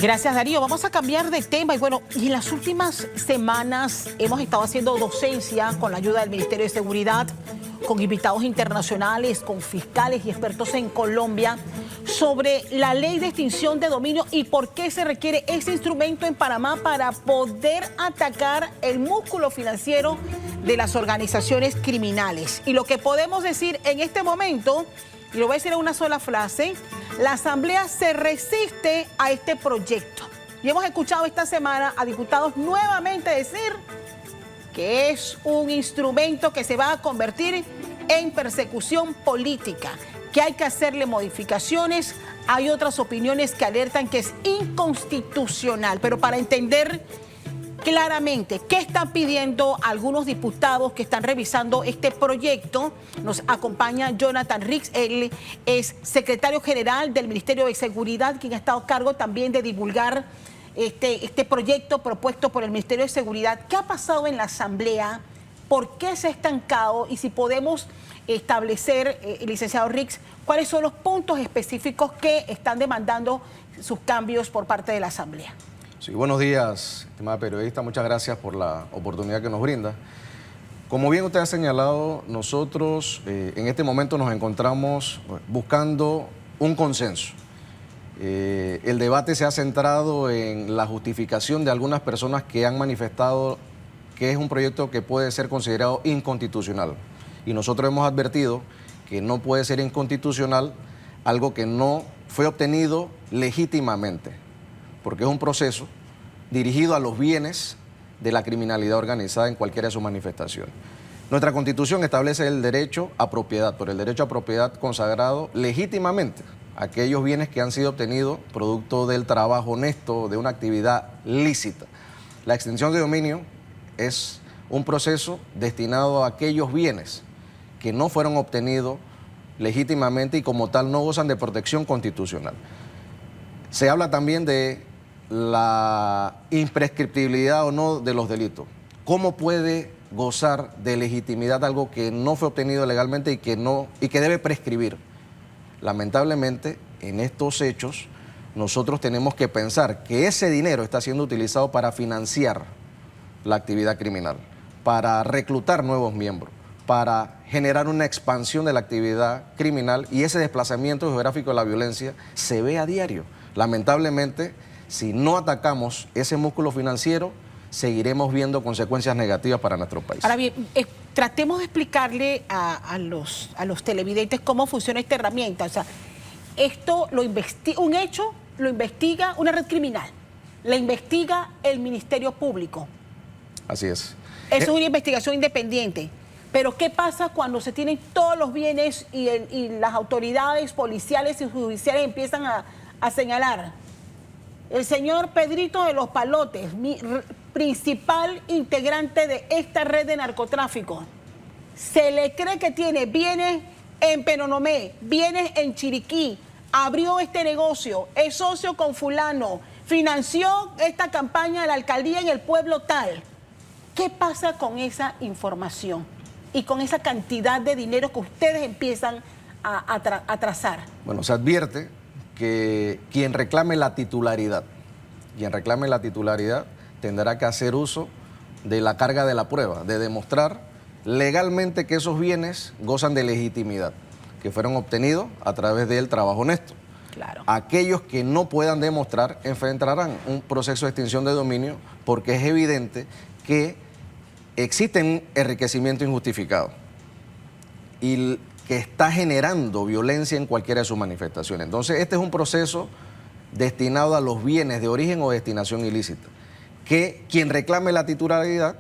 Gracias, Darío. Vamos a cambiar de tema. Y bueno, en las últimas semanas hemos estado haciendo docencia con la ayuda del Ministerio de Seguridad, con invitados internacionales, con fiscales y expertos en Colombia, sobre la ley de extinción de dominio y por qué se requiere ese instrumento en Panamá para poder atacar el músculo financiero de las organizaciones criminales. Y lo que podemos decir en este momento, y lo voy a decir en una sola frase: la Asamblea se resiste a este proyecto. Y hemos escuchado esta semana a diputados nuevamente decir que es un instrumento que se va a convertir en persecución política, que hay que hacerle modificaciones. Hay otras opiniones que alertan que es inconstitucional. Pero para entender claramente qué están pidiendo algunos diputados que están revisando este proyecto, nos acompaña Jonathan Rix. Él es secretario general del Ministerio de Seguridad, quien ha estado a cargo también de divulgar este proyecto propuesto por el Ministerio de Seguridad. ¿Qué ha pasado en la Asamblea? ¿Por qué se ha estancado? Y si podemos establecer, licenciado Rix, ¿cuáles son los puntos específicos que están demandando sus cambios por parte de la Asamblea? Sí, buenos días, estimada periodista. Muchas gracias por la oportunidad que nos brinda. Como bien usted ha señalado, nosotros en este momento nos encontramos buscando un consenso. El debate se ha centrado en la justificación de algunas personas que han manifestado que es un proyecto que puede ser considerado inconstitucional. Y nosotros hemos advertido que no puede ser inconstitucional algo que no fue obtenido legítimamente, porque es un proceso dirigido a los bienes de la criminalidad organizada en cualquiera de sus manifestaciones. Nuestra Constitución establece el derecho a propiedad, pero el derecho a propiedad consagrado legítimamente a aquellos bienes que han sido obtenidos producto del trabajo honesto, de una actividad lícita. La extinción de dominio es un proceso destinado a aquellos bienes que no fueron obtenidos legítimamente y como tal no gozan de protección constitucional. Se habla también de la imprescriptibilidad o no de los delitos. ¿Cómo puede gozar de legitimidad algo que no fue obtenido legalmente y que debe prescribir? Lamentablemente, en estos hechos, nosotros tenemos que pensar que ese dinero está siendo utilizado para financiar la actividad criminal, para reclutar nuevos miembros, para generar una expansión de la actividad criminal, y ese desplazamiento geográfico de la violencia se ve a diario. Lamentablemente, si no atacamos ese músculo financiero, seguiremos viendo consecuencias negativas para nuestro país. Ahora bien, tratemos de explicarle a los televidentes cómo funciona esta herramienta. O sea, esto un hecho lo investiga una red criminal, la investiga el Ministerio Público. Así es. Eso es una investigación independiente. Pero ¿qué pasa cuando se tienen todos los bienes y las autoridades policiales y judiciales empiezan a señalar? El señor Pedrito de los Palotes, principal integrante de esta red de narcotráfico, se le cree que tiene bienes en Penonomé, bienes en Chiriquí, abrió este negocio, es socio con fulano, financió esta campaña de la alcaldía en el pueblo tal. ¿Qué pasa con esa información y con esa cantidad de dinero que ustedes empiezan a trazar? Bueno, se advierte que quien reclame la titularidad, tendrá que hacer uso de la carga de la prueba, de demostrar legalmente que esos bienes gozan de legitimidad, que fueron obtenidos a través del trabajo honesto. Claro. Aquellos que no puedan demostrar enfrentarán un proceso de extinción de dominio, porque es evidente que existe un enriquecimiento injustificado y que está generando violencia en cualquiera de sus manifestaciones. Entonces, este es un proceso destinado a los bienes de origen o destinación ilícita, que quien reclame la titularidad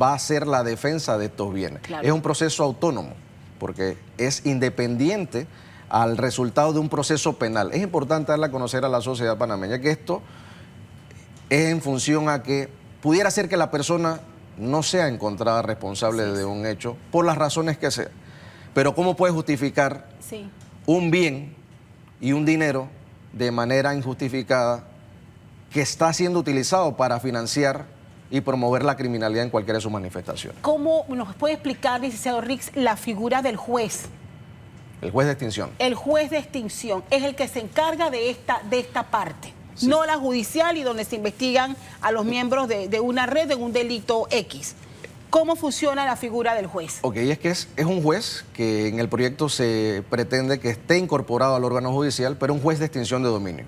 va a hacer la defensa de estos bienes. Claro. Es un proceso autónomo, porque es independiente al resultado de un proceso penal. Es importante darle a conocer a la sociedad panameña que esto es en función a que pudiera ser que la persona no sea encontrada responsable de un hecho, por las razones que sea. Pero ¿cómo puede justificar un bien y un dinero de manera injustificada que está siendo utilizado para financiar y promover la criminalidad en cualquiera de sus manifestaciones? ¿Cómo nos puede explicar, licenciado Rix, la figura del juez? El juez de extinción. El juez de extinción es el que se encarga de esta parte. Sí. no la judicial, y donde se investigan a los miembros de una red en un delito X. ¿Cómo funciona la figura del juez? Ok, es que es un juez que en el proyecto se pretende que esté incorporado al órgano judicial, pero un juez de extinción de dominio.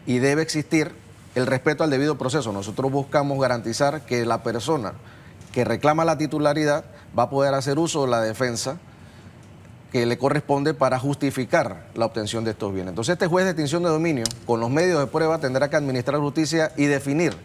Y debe existir el respeto al debido proceso. Nosotros buscamos garantizar que la persona que reclama la titularidad va a poder hacer uso de la defensa que le corresponde para justificar la obtención de estos bienes. Entonces, este juez de extinción de dominio, con los medios de prueba, tendrá que administrar justicia y definir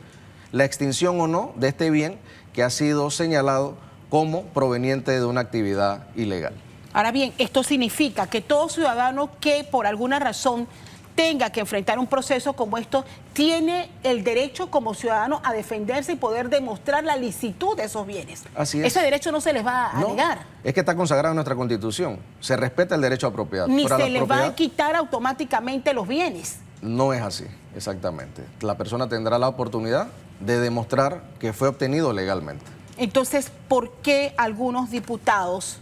la extinción o no de este bien que ha sido señalado como proveniente de una actividad ilegal. Ahora bien, esto significa que todo ciudadano que por alguna razón tenga que enfrentar un proceso como esto, tiene el derecho como ciudadano a defenderse y poder demostrar la licitud de esos bienes. Así es. Ese derecho no se les va a negar. Es que está consagrado en nuestra Constitución. Se respeta el derecho a propiedad. Ni Pero se les va a quitar automáticamente los bienes. No es así, exactamente. La persona tendrá la oportunidad de demostrar que fue obtenido legalmente. Entonces, ¿por qué algunos diputados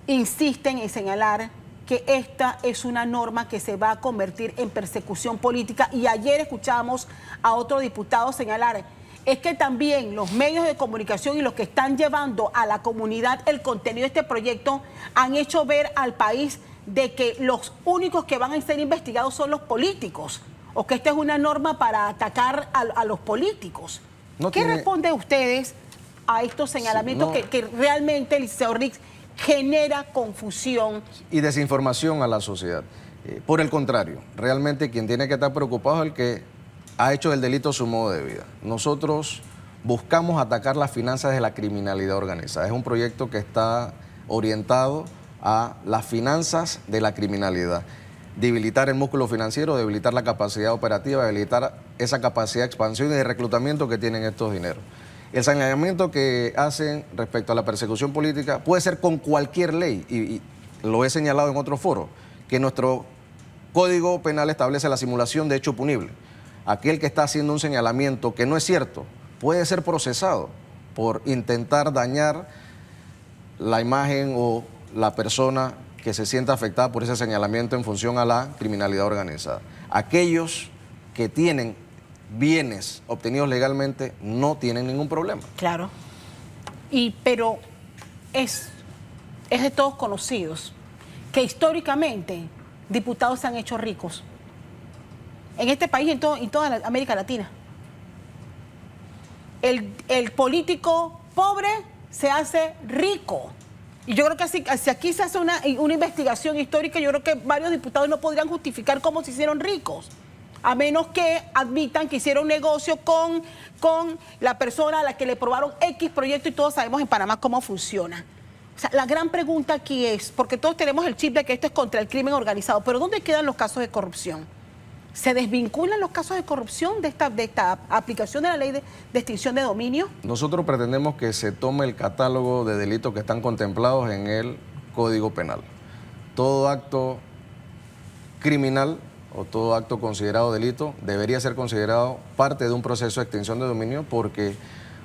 insisten en señalar que esta es una norma que se va a convertir en persecución política? Y ayer escuchamos a otro diputado señalar, es que también los medios de comunicación y los que están llevando a la comunidad el contenido de este proyecto han hecho ver al país de que los únicos que van a ser investigados son los políticos, o que esta es una norma para atacar a los políticos. ¿Qué responden ustedes a estos señalamientos que realmente, el licenciado Rix, genera confusión y desinformación a la sociedad? Por el contrario, realmente quien tiene que estar preocupado es el que ha hecho del delito su modo de vida. Nosotros buscamos atacar las finanzas de la criminalidad organizada. Es un proyecto que está orientado a las finanzas de la criminalidad. Debilitar el músculo financiero, debilitar la capacidad operativa, debilitar esa capacidad de expansión y de reclutamiento que tienen estos dineros. El señalamiento que hacen respecto a la persecución política puede ser con cualquier ley, y lo he señalado en otro foro, que nuestro Código Penal establece la simulación de hecho punible. Aquel que está haciendo un señalamiento que no es cierto puede ser procesado por intentar dañar la imagen o la persona que se sienta afectada por ese señalamiento en función a la criminalidad organizada. Aquellos que tienen bienes obtenidos legalmente no tienen ningún problema. Claro. Pero es de todos conocidos que históricamente diputados se han hecho ricos en este país y en toda América Latina. El político pobre se hace rico. Y yo creo que si aquí se hace una investigación histórica, yo creo que varios diputados no podrían justificar cómo se hicieron ricos, a menos que admitan que hicieron negocio con la persona a la que le probaron X proyecto, y todos sabemos en Panamá cómo funciona. O sea, la gran pregunta aquí es, porque todos tenemos el chip de que esto es contra el crimen organizado, pero ¿dónde quedan los casos de corrupción? ¿Se desvinculan los casos de corrupción de esta aplicación de la ley de extinción de dominio? Nosotros pretendemos que se tome el catálogo de delitos que están contemplados en el Código Penal. Todo acto criminal o todo acto considerado delito debería ser considerado parte de un proceso de extinción de dominio, porque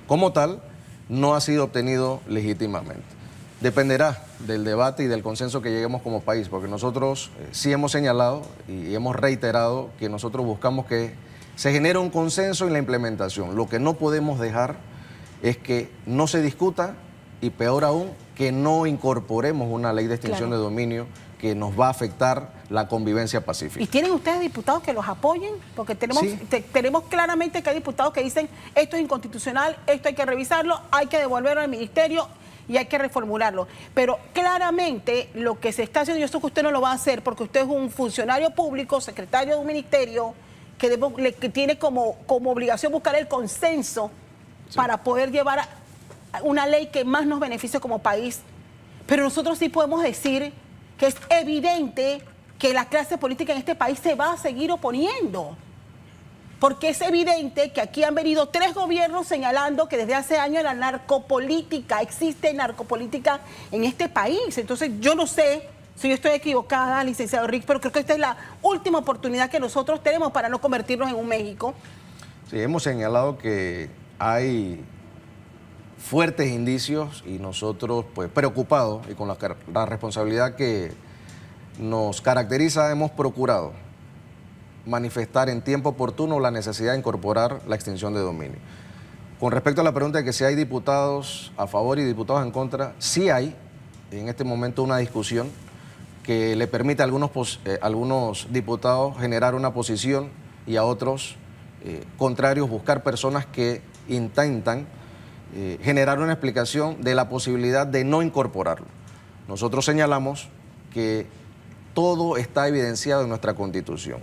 como tal no ha sido obtenido legítimamente. Dependerá del debate y del consenso que lleguemos como país, porque nosotros sí hemos señalado y hemos reiterado que nosotros buscamos que se genere un consenso en la implementación. Lo que no podemos dejar es que no se discuta, y peor aún, que no incorporemos una ley de extinción de dominio que nos va a afectar la convivencia pacífica. ¿Y tienen ustedes diputados que los apoyen? Porque tenemos claramente que hay diputados que dicen esto es inconstitucional, esto hay que revisarlo, hay que devolverlo al ministerio y hay que reformularlo. Pero claramente lo que se está haciendo, yo sé que usted no lo va a hacer porque usted es un funcionario público, secretario de un ministerio, que tiene como obligación buscar el consenso para poder llevar una ley que más nos beneficie como país. Pero nosotros sí podemos decir que es evidente que la clase política en este país se va a seguir oponiendo. Porque es evidente que aquí han venido 3 gobiernos señalando que desde hace años la narcopolítica, existe narcopolítica en este país. Entonces yo no sé si yo estoy equivocada, licenciado Rix, pero creo que esta es la última oportunidad que nosotros tenemos para no convertirnos en un México. Sí, hemos señalado que hay fuertes indicios y nosotros, pues, preocupados y con la responsabilidad que nos caracteriza, hemos procurado manifestar en tiempo oportuno la necesidad de incorporar la extinción de dominio. Con respecto a la pregunta de que si hay diputados a favor y diputados en contra, sí hay en este momento una discusión que le permite a algunos diputados generar una posición y a otros contrarios buscar personas que intentan generar una explicación de la posibilidad de no incorporarlo. Nosotros señalamos que todo está evidenciado en nuestra Constitución.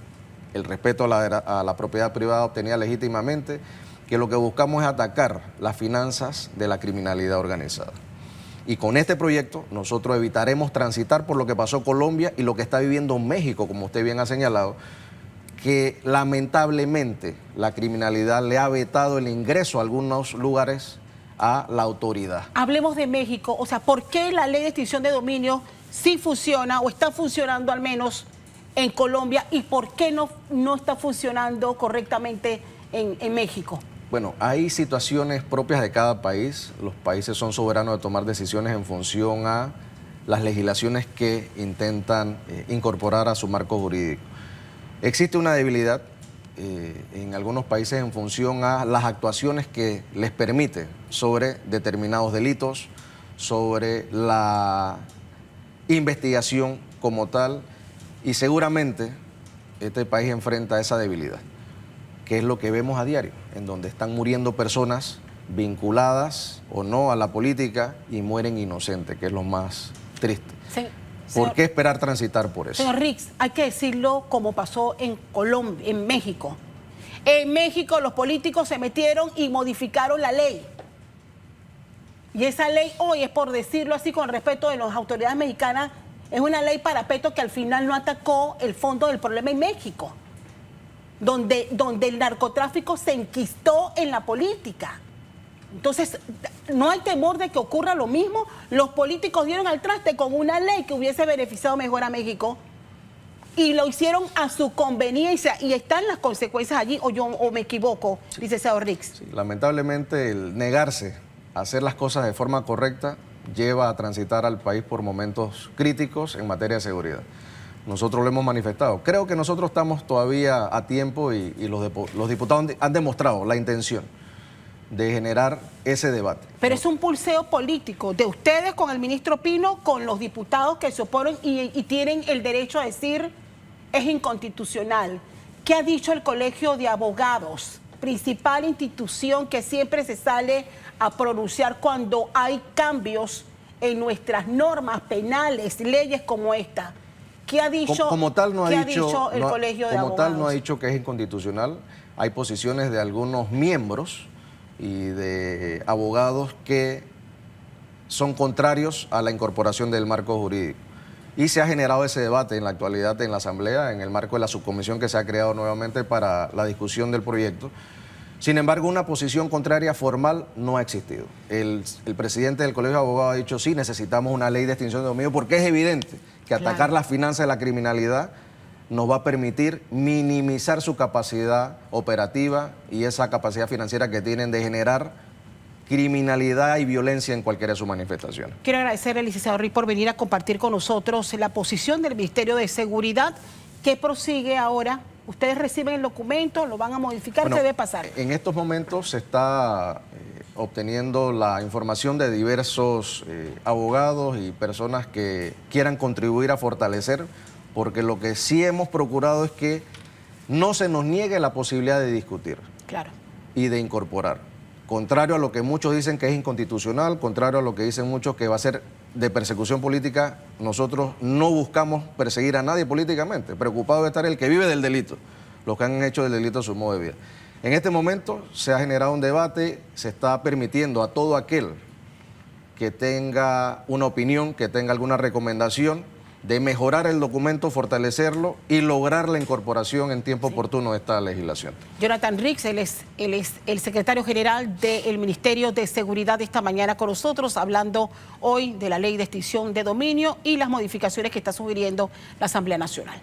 El respeto a la propiedad privada obtenida legítimamente, que lo que buscamos es atacar las finanzas de la criminalidad organizada. Y con este proyecto nosotros evitaremos transitar por lo que pasó Colombia y lo que está viviendo México, como usted bien ha señalado, que lamentablemente la criminalidad le ha vetado el ingreso a algunos lugares a la autoridad. Hablemos de México, o sea, ¿por qué la ley de extinción de dominio sí funciona o está funcionando al menos en Colombia y por qué no está funcionando correctamente en México? Bueno, hay situaciones propias de cada país. Los países son soberanos de tomar decisiones en función a las legislaciones que intentan incorporar a su marco jurídico. Existe una debilidad en algunos países en función a las actuaciones que les permite sobre determinados delitos, sobre la investigación como tal, y seguramente este país enfrenta esa debilidad, que es lo que vemos a diario, en donde están muriendo personas vinculadas o no a la política y mueren inocentes, que es lo más triste. Sí. ¿Por qué esperar transitar por eso? Señor Rix, hay que decirlo como pasó en Colombia, en México. En México los políticos se metieron y modificaron la ley. Y esa ley hoy es, por decirlo así, con respeto de las autoridades mexicanas, es una ley parapeto que al final no atacó el fondo del problema en México, donde el narcotráfico se enquistó en la política. Entonces, no hay temor de que ocurra lo mismo. Los políticos dieron al traste con una ley que hubiese beneficiado mejor a México y lo hicieron a su conveniencia y están las consecuencias allí, o me equivoco, sí, licenciado Rix. Sí, lamentablemente el negarse a hacer las cosas de forma correcta lleva a transitar al país por momentos críticos en materia de seguridad. Nosotros lo hemos manifestado. Creo que nosotros estamos todavía a tiempo y los diputados han demostrado la intención de generar ese debate. Pero es un pulseo político de ustedes con el ministro Pino, con los diputados que se oponen y tienen el derecho a decir es inconstitucional. ¿Qué ha dicho el Colegio de Abogados, principal institución que siempre se sale a pronunciar cuando hay cambios en nuestras normas penales, leyes como esta? ¿Qué ha dicho, como tal no ha dicho el Colegio de Abogados? Como tal no ha dicho que es inconstitucional. Hay posiciones de algunos miembros y de abogados que son contrarios a la incorporación del marco jurídico. Y se ha generado ese debate en la actualidad en la Asamblea, en el marco de la subcomisión que se ha creado nuevamente para la discusión del proyecto. Sin embargo, una posición contraria formal no ha existido. El presidente del Colegio de Abogados ha dicho, sí, necesitamos una ley de extinción de dominio, porque es evidente que atacar las finanzas de la criminalidad nos va a permitir minimizar su capacidad operativa y esa capacidad financiera que tienen de generar criminalidad y violencia en cualquiera de sus manifestaciones. Quiero agradecerle al licenciado Rix por venir a compartir con nosotros la posición del Ministerio de Seguridad. ¿Qué prosigue ahora? ¿Ustedes reciben el documento? ¿Lo van a modificar? Bueno, ¿qué debe pasar? En estos momentos se está obteniendo la información de diversos abogados y personas que quieran contribuir a fortalecer, porque lo que sí hemos procurado es que no se nos niegue la posibilidad de discutir, claro, y de incorporar. Contrario a lo que muchos dicen que es inconstitucional, contrario a lo que dicen muchos que va a ser de persecución política, nosotros no buscamos perseguir a nadie políticamente. Preocupado debe estar el que vive del delito, los que han hecho del delito su modo de vida. En este momento se ha generado un debate, se está permitiendo a todo aquel que tenga una opinión, que tenga alguna recomendación, de mejorar el documento, fortalecerlo y lograr la incorporación en tiempo oportuno de esta legislación. Jonathan Rix, él es el secretario general del Ministerio de Seguridad, esta mañana con nosotros, hablando hoy de la ley de extinción de dominio y las modificaciones que está sugiriendo la Asamblea Nacional.